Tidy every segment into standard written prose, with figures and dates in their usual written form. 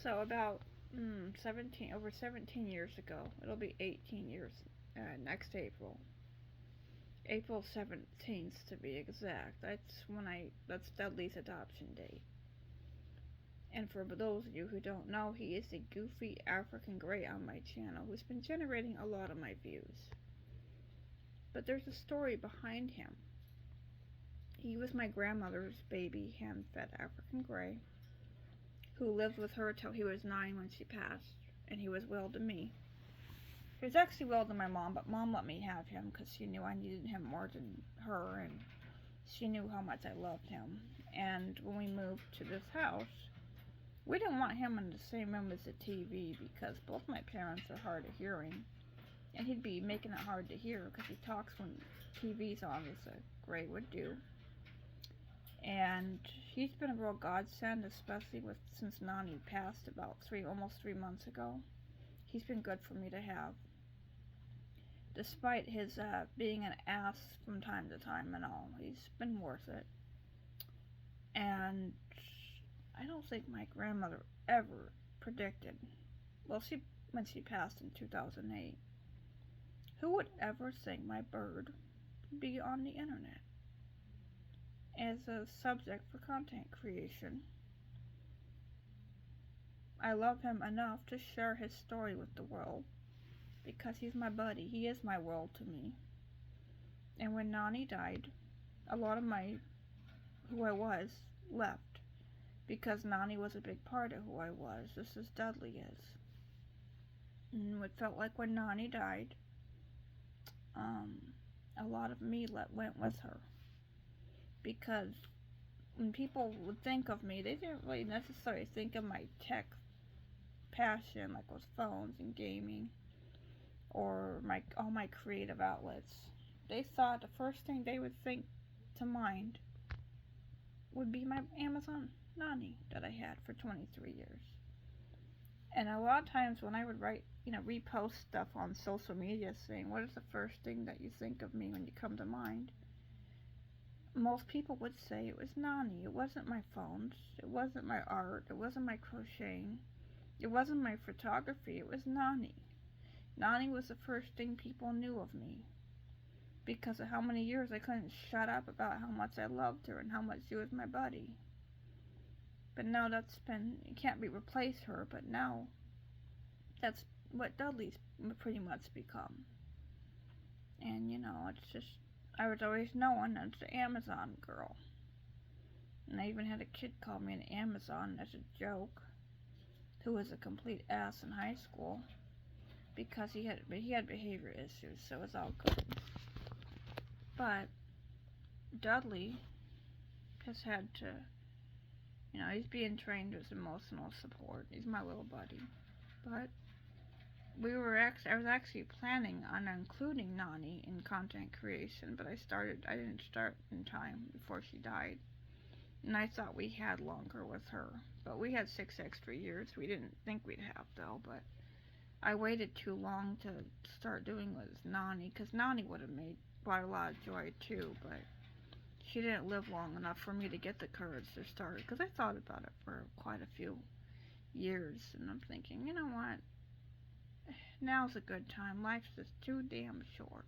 So about 17 years ago, it'll be 18 years next April. April 17th to be exact. That's Dudley's adoption date. And for those of you who don't know, he is a goofy African gray on my channel who's been generating a lot of my views. But there's a story behind him. He was my grandmother's baby hand-fed African gray who lived with her till he was 9 when she passed, and he was willed to me. He was actually willed to my mom, but mom let me have him because she knew I needed him more than her, and she knew how much I loved him. And when we moved to this house, we didn't want him in the same room as the TV because both my parents are hard of hearing, and he'd be making it hard to hear because he talks when TV's on, as a gray would do. And he's been a real godsend, especially since Nani passed about almost 3 months ago. He's been good for me to have, despite his being an ass from time to time and all. He's been worth it. And I don't think my grandmother ever predicted, well, when she passed in 2008, who would ever think my bird would be on the internet as a subject for content creation. I love him enough to share his story with the world because he's my buddy. He is my world to me. And when Nani died, a lot of who I was left because Nani was a big part of who I was, just as Dudley is. And it felt like when Nani died, a lot of me went with her. Because when people would think of me, they didn't really necessarily think of my tech passion, like with phones and gaming, or all my creative outlets. They thought the first thing they would think to mind would be my Amazon Nani that I had for 23 years. And a lot of times when I would repost stuff on social media saying, what is the first thing that you think of me when you come to mind? Most people would say it was Nani. It wasn't my phones. It wasn't my art. It wasn't my crocheting. It wasn't my photography. It was Nani. Nani was the first thing people knew of me because of how many years I couldn't shut up about how much I loved her and how much she was my buddy. But now you can't replace her, but now that's what Dudley's pretty much become. And it's just, I was always known as the Amazon girl. And I even had a kid call me an Amazon as a joke, who was a complete ass in high school because he had behavior issues, so it was all good. But Dudley has had to, he's being trained as emotional support. He's my little buddy. But I was actually planning on including Nani in content creation, but I didn't start in time before she died. And I thought we had longer with her. But we had 6 extra years. We didn't think we'd have, though. But I waited too long to start doing with Nani, because Nani would have brought a lot of joy, too. But she didn't live long enough for me to get the courage to start. Because I thought about it for quite a few years. And I'm thinking, you know what? Now's a good time. Life's just too damn short.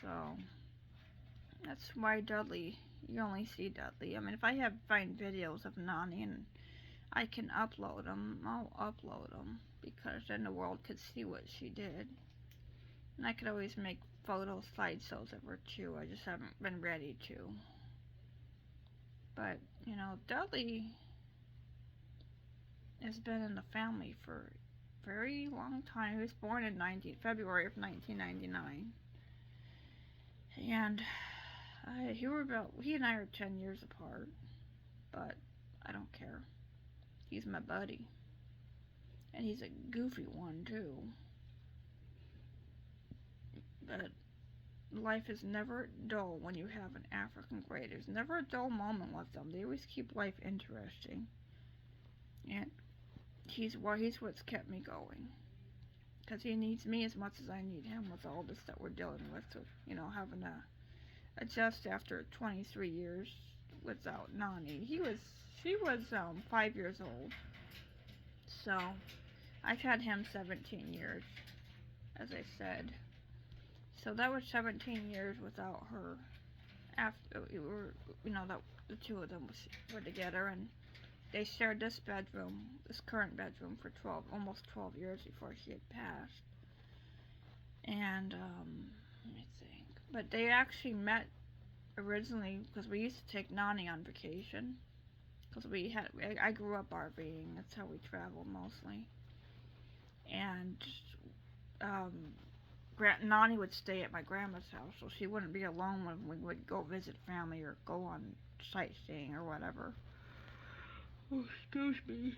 So that's why Dudley, you only see Dudley. I mean, if I find videos of Nani and I can upload them, I'll upload them because then the world could see what she did. And I could always make photo slideshows of her too. I just haven't been ready to. But, Dudley has been in the family for a very long time. He was born in February of 1999. And he and I are 10 years apart, but I don't care. He's my buddy. And he's a goofy one, too. But life is never dull when you have an African gray. There's never a dull moment with them. They always keep life interesting. And he's what's kept me going. Because he needs me as much as I need him with all this that we're dealing with. So, having to adjust after 23 years without Nani. She was 5 years old So, I've had him 17 years, as I said. So that was 17 years without her. After we were, that the two of them were together, and they shared this bedroom, this current bedroom, for almost 12 years before she had passed. And let me think. But they actually met originally because we used to take Nani on vacation. Because I grew up RVing. That's how we traveled mostly. And Nani would stay at my grandma's house, so she wouldn't be alone when we would go visit family or go on sightseeing or whatever. Oh, excuse me,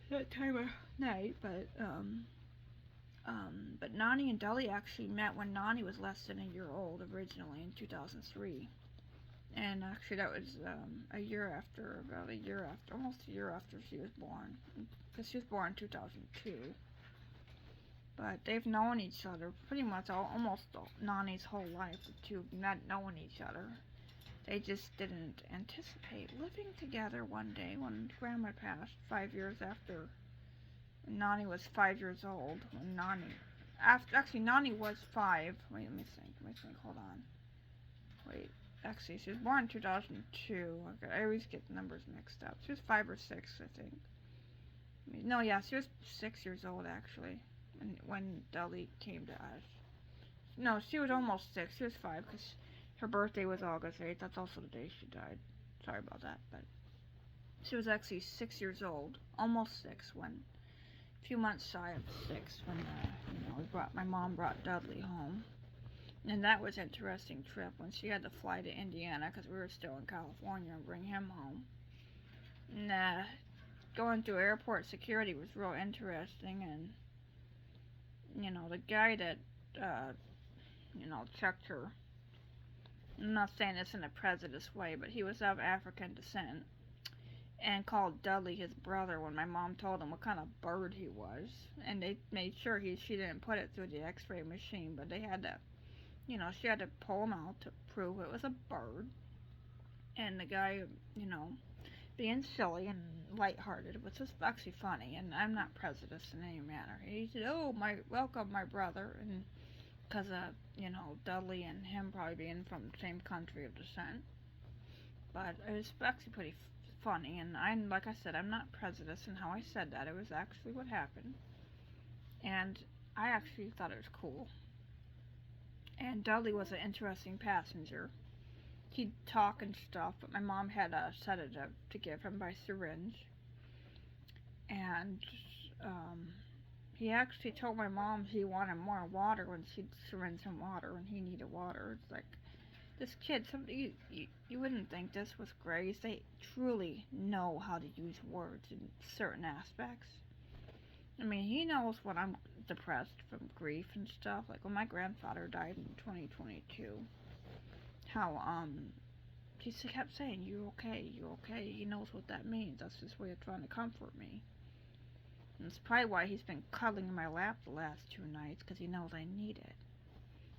that time of night. But Nani and Dudley actually met when Nani was less than a year old originally in 2003. And actually that was about a year after, almost a year after she was born. Because she was born in 2002. But they've known each other pretty much almost Nani's whole life, the two not knowing each other. They just didn't anticipate living together one day when Grandma passed 5 years after Nani was 5 years old. When actually Nani was 5. Wait, let me think, hold on. Wait, actually she was born in 2002. I always get the numbers mixed up. She was 5 or 6, I think. No, yeah, she was 6 years old actually when Dudley came to us. No, she was almost 6. She was 5 because her birthday was August 8th. That's also the day she died. Sorry about that, but she was actually 6 years old, almost 6 when, a few months shy of 6 when, my mom brought Dudley home. And that was an interesting trip when she had to fly to Indiana because we were still in California and bring him home. And going through airport security was real interesting, and the guy that checked her, I'm not saying this in a prejudiced way, but he was of African descent and called Dudley his brother when my mom told him what kind of bird he was, and they made sure she didn't put it through the x-ray machine, but they had to, she had to pull him out to prove it was a bird. And the guy, being silly and lighthearted, which was actually funny, and I'm not prejudiced in any manner. He said, "Oh, welcome, my brother," and because of, Dudley and him probably being from the same country of descent. But it was actually pretty funny, and like I said, I'm not prejudiced in how I said that. It was actually what happened, and I actually thought it was cool. And Dudley was an interesting passenger. He'd talk and stuff, but my mom had a sedative to give him by syringe. And he actually told my mom he wanted more water when she'd syringe him water when he needed water. It's like, this kid, you wouldn't think this was Grace. They truly know how to use words in certain aspects. I mean, he knows when I'm depressed from grief and stuff. Like when my grandfather died in 2022. How, he kept saying, "You okay, you okay?" He knows what that means. That's his way of trying to comfort me. And it's probably why he's been cuddling in my lap the last 2 nights, because he knows I need it.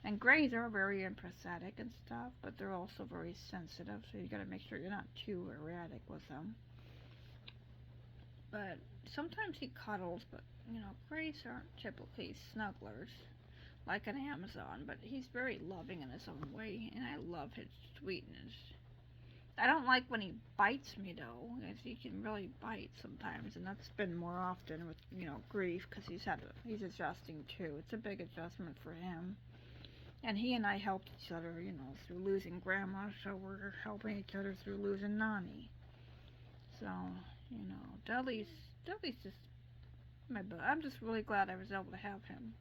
And Greys are very empathetic and stuff, but they're also very sensitive, so you gotta make sure you're not too erratic with them. But sometimes he cuddles, but, Greys aren't typically snugglers like an Amazon, but he's very loving in his own way, and I love his sweetness. I don't like when he bites me, though, because he can really bite sometimes, and that's been more often with, grief, because he's adjusting too. It's a big adjustment for him. And he and I helped each other, through losing Grandma, so we're helping each other through losing Nani. So, Dudley's just I'm just really glad I was able to have him.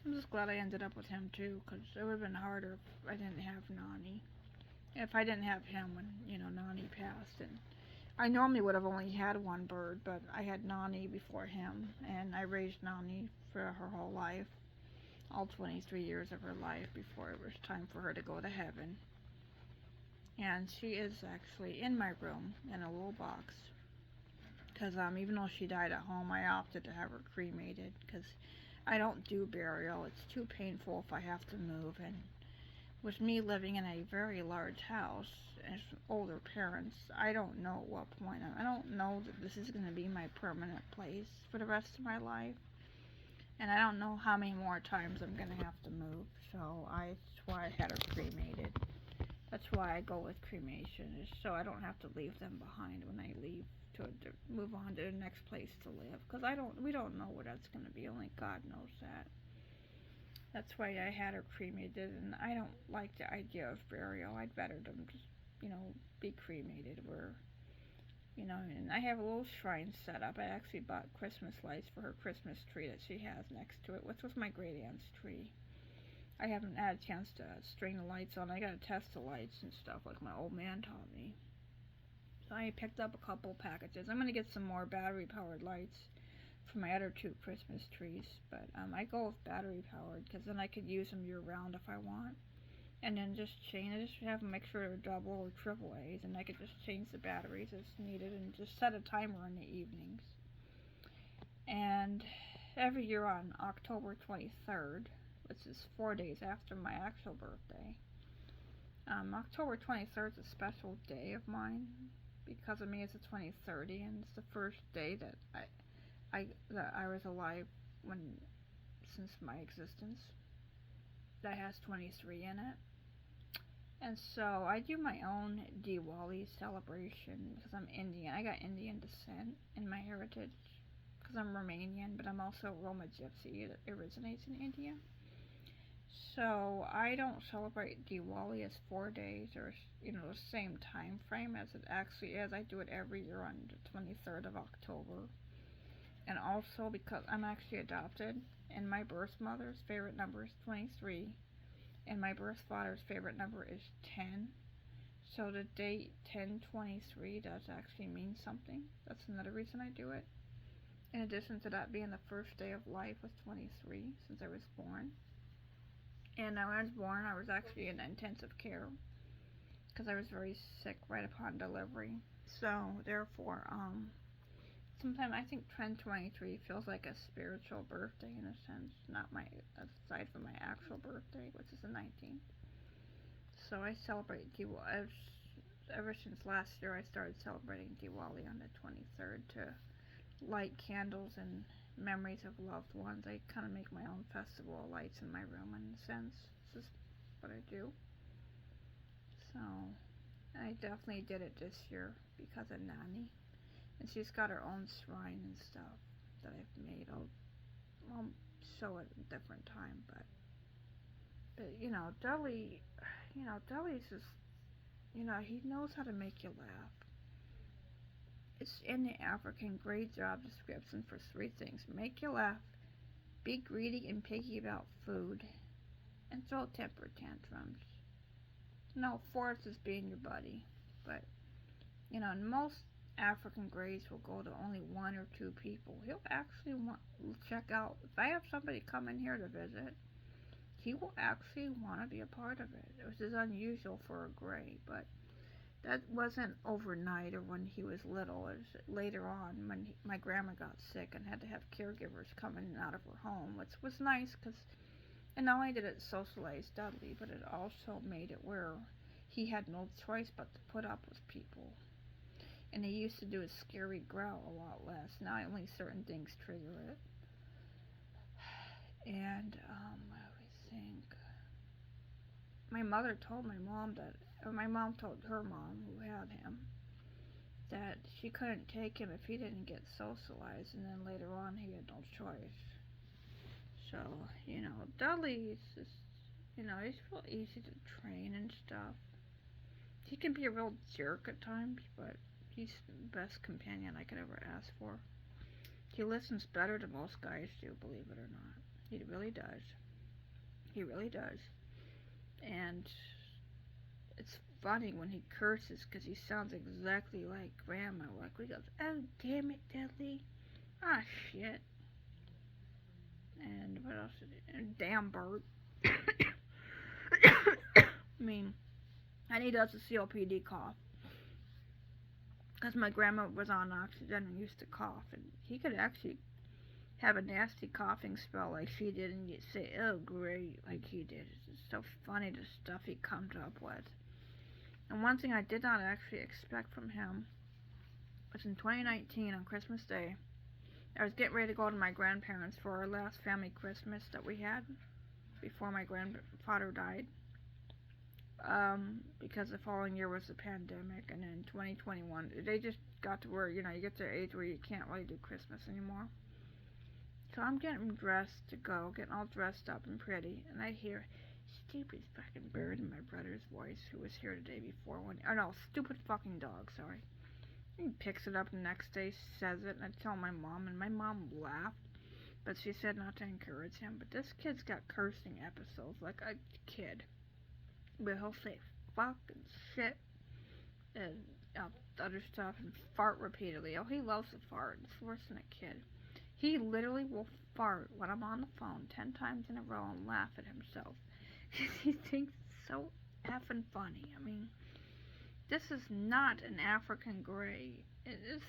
I'm just glad I ended up with him too, because it would have been harder if I didn't have Nani. If I didn't have him when, Nani passed. And I normally would have only had one bird, but I had Nani before him, and I raised Nani for her whole life, all 23 years of her life before it was time for her to go to heaven. And she is actually in my room in a little box, because even though she died at home, I opted to have her cremated, because I don't do burial. It's too painful if I have to move, and with me living in a very large house and older parents, I don't know at what point. I don't know that this is going to be my permanent place for the rest of my life. And I don't know how many more times I'm going to have to move. So that's why I had her cremated. That's why I go with cremation, is so I don't have to leave them behind when I leave to move on to the next place to live. Because we don't know what that's going to be. Only God knows that. That's why I had her cremated, and I don't like the idea of burial. I'd rather them just, be cremated and I have a little shrine set up. I actually bought Christmas lights for her Christmas tree that she has next to it, which was my great aunt's tree. I haven't had a chance to string the lights on. I gotta test the lights and stuff like my old man taught me. So I picked up a couple packages. I'm gonna get some more battery powered lights for my other two Christmas trees, but I go with battery powered because then I could use them year round if I want. And then just have them make sure they're double or triple A's, and I could just change the batteries as needed and just set a timer in the evenings. And every year on October 23rd, which is 4 days after my actual birthday, October 23rd is a special day of mine. Because of me, it's a 2030, and it's the first day that I was alive since my existence. That has 23 in it. And so I do my own Diwali celebration because I'm Indian. I got Indian descent in my heritage because I'm Romanian, but I'm also Roma Gypsy that originates in India. So I don't celebrate Diwali as 4 days or the same time frame as it actually is. I do it every year on the 23rd of October. And also because I'm actually adopted, and my birth mother's favorite number is 23, and my birth father's favorite number is 10. So the date 10/23 does actually mean something. That's another reason I do it. In addition to that being the first day of life was 23 since I was born. And when I was born, I was actually in intensive care because I was very sick right upon delivery. So therefore, sometimes I think 10/23 feels like a spiritual birthday in a sense, not aside from my actual birthday, which is the 19th. So I celebrate Diwali. Ever since last year, I started celebrating Diwali on the 23rd to light candles and memories of loved ones. I kind of make my own festival of lights in my room in a sense. This is what I do. So I definitely did it this year because of Nani. And she's got her own shrine and stuff that I've made. I'll show it at a different time, but Dudley, Dudley's just, he knows how to make you laugh. It's in the African grade job description for 3 things: make you laugh, be greedy and picky about food, and throw temper tantrums. No, 4th is being your buddy, but most African grades will go to only 1 or 2 people. He'll actually check out. If I have somebody come in here to visit, he will actually want to be a part of it, which is unusual for a gray, but that wasn't overnight or when he was little. It was later on when my grandma got sick and had to have caregivers come in and out of her home, which was nice because, and not only did it socialize Dudley, but it also made it where he had no choice but to put up with people. And he used to do his scary growl a lot less. Now only certain things trigger it. And I think my mother told my mom my mom told her mom, who had him, that she couldn't take him if he didn't get socialized, and then later on he had no choice. So, Dudley is just, he's real easy to train and stuff. He can be a real jerk at times, but he's the best companion I could ever ask for. He listens better than most guys do, believe it or not. He really does. He really does. And it's funny when he curses because he sounds exactly like Grandma. Like he goes, "Oh, damn it, Dudley. Ah, shit." And what else did he? And damn Bert. I mean, and he does a COPD cough. Because my grandma was on oxygen and used to cough. And he could actually have a nasty coughing spell like she did, and you'd say, "Oh, great," like he did. It's just so funny the stuff he comes up with. And one thing I did not actually expect from him was in 2019 on Christmas Day. I was getting ready to go to my grandparents for our last family Christmas that we had before my grandfather died. Because the following year was the pandemic, and then 2021, they just got to where, you get to the age where you can't really do Christmas anymore. So I'm getting dressed to go, getting all dressed up and pretty, and I hear stupid fucking bird in my brother's voice, who was here the day before. Stupid fucking dog, sorry. He picks it up the next day, says it, and I tell my mom, and my mom laughed, but she said not to encourage him. But this kid's got cursing episodes like a kid. But he'll say fuck and shit and other stuff and fart repeatedly. Oh, he loves to fart. It's worse than a kid. He literally will fart when I'm on the phone 10 times in a row and laugh at himself. He thinks it's so effing funny. I mean, this is not an African gray. This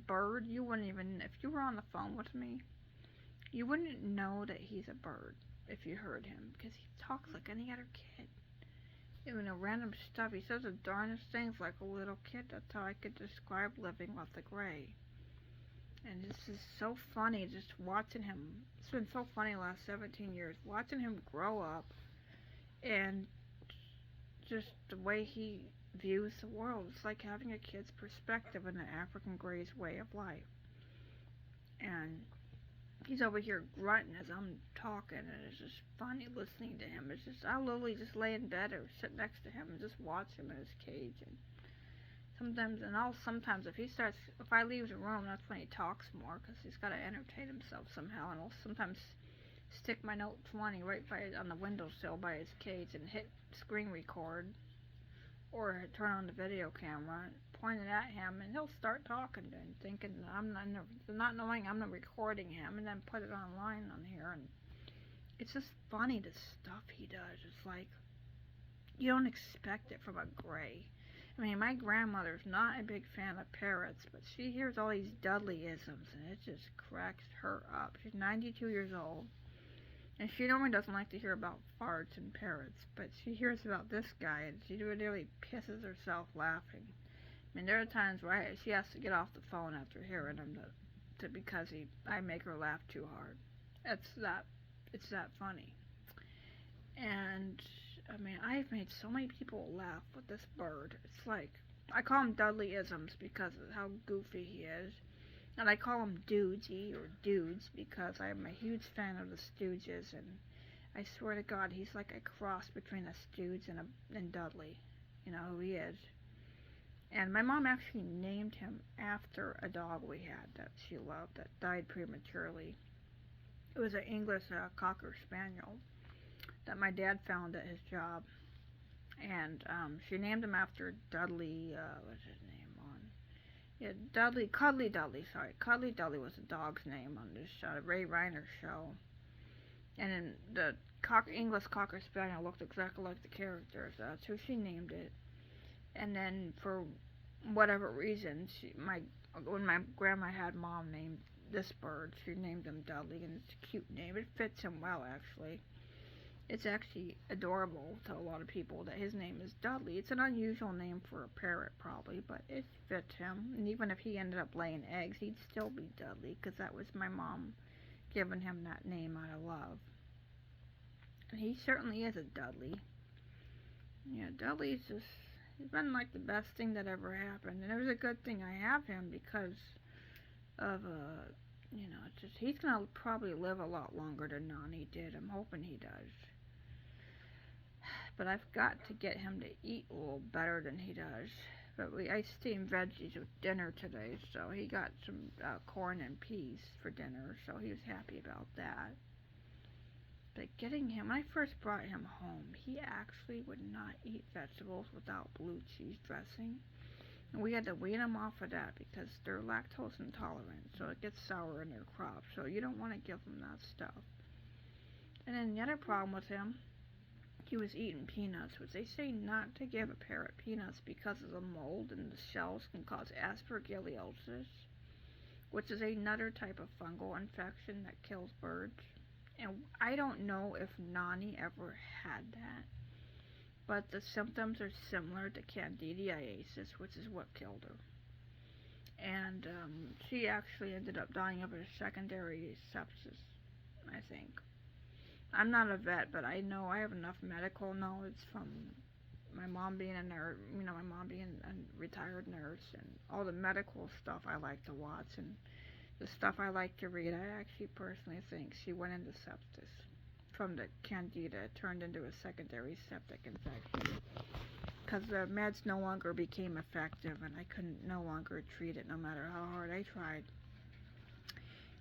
bird, you wouldn't even, if you were on the phone with me, you wouldn't know that he's a bird if you heard him, because he talks like any other kid. Random stuff. He says the darndest things like a little kid. That's how I could describe living with the gray. And this is so funny just watching him. It's been so funny the last 17 years. Watching him grow up and just the way he views the world. It's like having a kid's perspective in the African gray's way of life. And he's over here grunting as I'm talking, and it's just funny listening to him. It's just, I'll literally just lay in bed or sit next to him and just watch him in his cage. And sometimes if I leave the room, that's when he talks more, because he's got to entertain himself somehow. And I'll sometimes stick my Note 20 right on the windowsill by his cage and hit screen record, or turn on the video camera, point it at him, and he'll start talking and thinking not knowing I'm not recording him, and then put it online on here. And it's just funny, the stuff he does. It's like, you don't expect it from a gray. I mean, my grandmother's not a big fan of parrots, but she hears all these Dudley-isms, and it just cracks her up. She's 92 years old, and she normally doesn't like to hear about farts and parrots, but she hears about this guy, and she really pisses herself laughing. I mean, there are times where she has to get off the phone after hearing him because I make her laugh too hard. It's that funny. And I mean, I've made so many people laugh with this bird. It's like, I call him Dudley-isms because of how goofy he is. And I call him Dudesy or Dudes because I'm a huge fan of the Stooges, and I swear to God, he's like a cross between a Stooge and Dudley. You know who he is. And my mom actually named him after a dog we had that she loved that died prematurely. It was an English Cocker Spaniel that my dad found at his job. And she named him after Dudley, what's his name on? Yeah, Cuddly Dudley, sorry. Cuddly Dudley was the dog's name on this Ray Reiner show. And then the English Cocker Spaniel looked exactly like the characters, so she named it. And then for whatever reason, when my grandma had mom named this bird, she named him Dudley, and it's a cute name. It fits him well, actually. It's actually adorable to a lot of people that his name is Dudley. It's an unusual name for a parrot, probably, but it fits him. And even if he ended up laying eggs, he'd still be Dudley, because that was my mom giving him that name out of love. And he certainly is a Dudley. Yeah, Dudley's just, he's been like the best thing that ever happened. And it was a good thing I have him because of, it's just, he's going to probably live a lot longer than Nani did. I'm hoping he does. But I've got to get him to eat a little better than he does. But I steamed veggies with dinner today, so he got some corn and peas for dinner, so he was happy about that. But getting him, when I first brought him home, he actually would not eat vegetables without blue cheese dressing. And we had to wean him off of that because they're lactose intolerant, so it gets sour in their crop, so you don't want to give them that stuff. And then the other problem with him, he was eating peanuts, which they say not to give a parrot peanuts because of the mold and the shells can cause aspergillosis, which is another type of fungal infection that kills birds. And I don't know if Nani ever had that, but the symptoms are similar to candidiasis, which is what killed her. And she actually ended up dying of a secondary sepsis, I think. I'm not a vet, but I know I have enough medical knowledge from my mom being a nurse, my mom being a retired nurse, and all the medical stuff I like to watch, and the stuff I like to read. I actually personally think she went into sepsis from the candida. It turned into a secondary septic infection because the meds no longer became effective, and I couldn't no longer treat it no matter how hard I tried.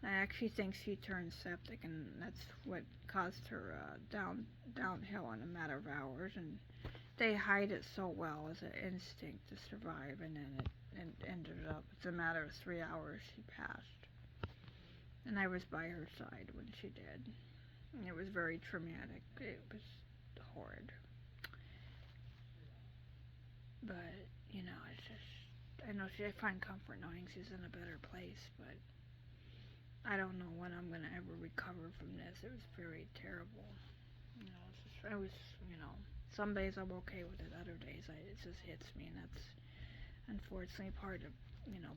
I actually think she turned septic, and that's what caused her downhill in a matter of hours. And they hide it so well as an instinct to survive, and then it ended up, it's a matter of 3 hours she passed. And I was by her side when she did. And it was very traumatic. It was horrid. But, it's just, I know I find comfort knowing she's in a better place, but I don't know when I'm going to ever recover from this. It was very terrible. Some days I'm okay with it, other days it just hits me, and that's unfortunately part of,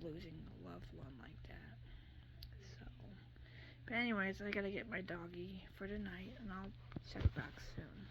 losing a loved one like that. So, but anyways, I gotta get my doggy for tonight, and I'll check back soon.